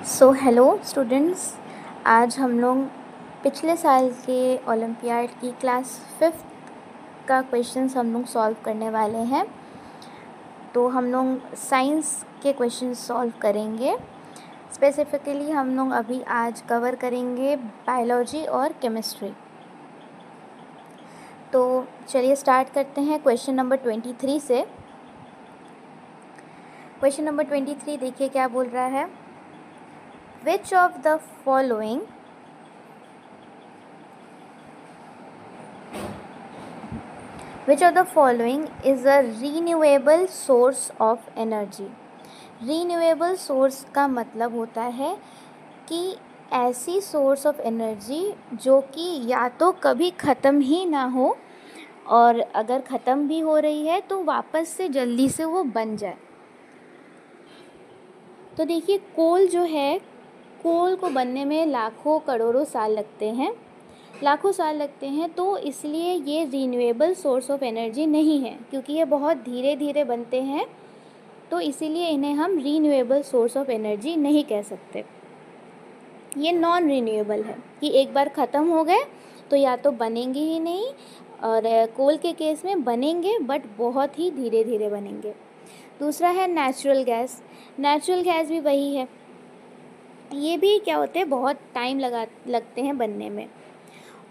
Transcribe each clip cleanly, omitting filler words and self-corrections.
So hello students, आज हम लोग पिछले साल के ओलंपियाड की क्लास 5th का क्वेश्चंस हम लोग सॉल्व करने वाले हैं। तो हम लोग साइंस के क्वेश्चंस सॉल्व करेंगे। स्पेसिफिकली हम लोग अभी आज कवर करेंगे बायोलॉजी और केमिस्ट्री। तो चलिए स्टार्ट करते हैं क्वेश्चन नंबर 23 से। क्वेश्चन नंबर 23 देखिए क्या बोल रहा है। Which of the following is a renewable source of energy? Renewable source का मतलब होता है कि ऐसी सोर्स ऑफ एनर्जी जो कि या तो कभी ख़त्म ही ना हो, और अगर ख़त्म भी हो रही है तो वापस से जल्दी से वो बन जाए। तो देखिए, कोल जो है, कोल को बनने में लाखों करोड़ों साल लगते हैं, तो इसलिए ये रीन्यूएबल सोर्स ऑफ एनर्जी नहीं है, क्योंकि ये बहुत धीरे धीरे बनते हैं। तो इसीलिए इन्हें हम रीन्यूएबल सोर्स ऑफ एनर्जी नहीं कह सकते। ये नॉन रीन्यूएबल है कि एक बार ख़त्म हो गए तो या तो बनेंगे ही नहीं, और कोल के केस में बनेंगे बट बहुत ही धीरे धीरे बनेंगे। दूसरा है नेचुरल गैस। नेचुरल गैस भी वही है, ये भी क्या होते हैं, बहुत टाइम लगते हैं बनने में।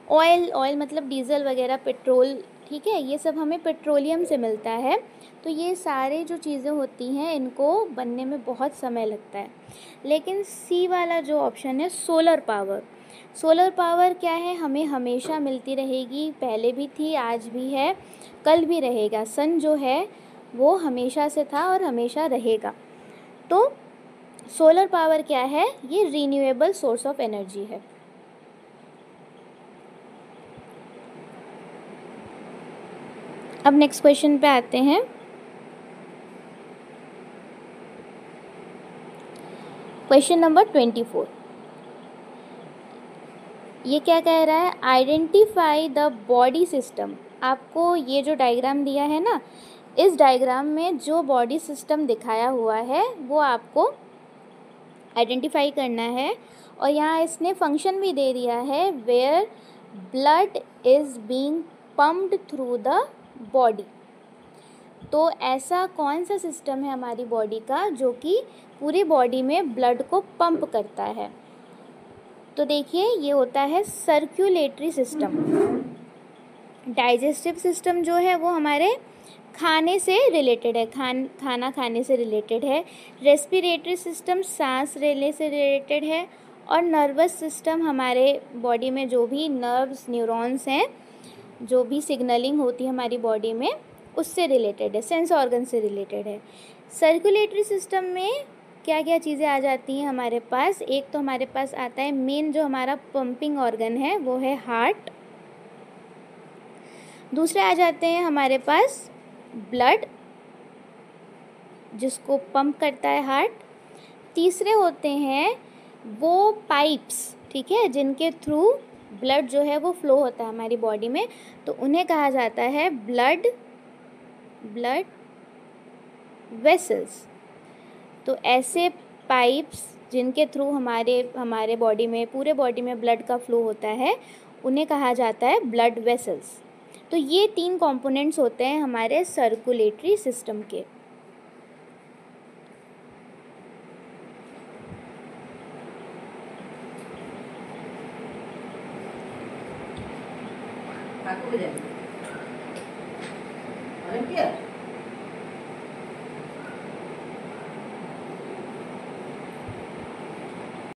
ऑयल मतलब डीजल वगैरह, पेट्रोल, ठीक है, ये सब हमें पेट्रोलियम से मिलता है। तो ये सारे जो चीज़ें होती हैं इनको बनने में बहुत समय लगता है। लेकिन सी वाला जो ऑप्शन है, सोलर पावर क्या है, हमें हमेशा मिलती रहेगी, पहले भी थी, आज भी है, कल भी रहेगा। सन जो है वो हमेशा से था और हमेशा रहेगा। तो सोलर पावर क्या है, ये रीन्यूएबल सोर्स ऑफ एनर्जी है। अब नेक्स्ट क्वेश्चन पे आते हैं। क्वेश्चन नंबर 24, ये क्या कह रहा है, आइडेंटिफाई द बॉडी सिस्टम। आपको ये जो डायग्राम दिया है ना, इस डायग्राम में जो बॉडी सिस्टम दिखाया हुआ है वो आपको आइडेंटिफाई करना है। और यहाँ इसने फंक्शन भी दे दिया है, where blood is being pumped through the body. तो ऐसा कौन सा सिस्टम है हमारी बॉडी का जो कि पूरी बॉडी में ब्लड को पंप करता है। तो देखिए, ये होता है सर्कुलेटरी सिस्टम। डाइजेस्टिव सिस्टम जो है वो हमारे खाने से रिलेटेड है, खाना खाने से रिलेटेड है। रेस्पिरेटरी सिस्टम सांस लेने से रिलेटेड है। और नर्वस सिस्टम हमारे बॉडी में जो भी नर्व्स, न्यूरॉन्स हैं, जो भी सिग्नलिंग होती है हमारी बॉडी में, उससे रिलेटेड है, सेंस ऑर्गन से रिलेटेड है। सर्कुलेटरी सिस्टम में क्या क्या चीज़ें आ जाती हैं हमारे पास। एक तो हमारे पास आता है मेन जो हमारा पंपिंग ऑर्गन है, वो है हार्ट। दूसरे आ जाते हैं हमारे पास ब्लड, जिसको पंप करता है हार्ट। तीसरे होते हैं वो पाइप्स, ठीक है, जिनके थ्रू ब्लड जो है वो फ्लो होता है हमारी बॉडी में, तो उन्हें कहा जाता है ब्लड वेसल्स। तो ऐसे पाइप्स जिनके थ्रू हमारे बॉडी में, पूरे बॉडी में ब्लड का फ्लो होता है, उन्हें कहा जाता है ब्लड वेसल्स। तो ये 3 कंपोनेंट्स होते हैं हमारे सर्कुलेटरी सिस्टम के। ओलंपिया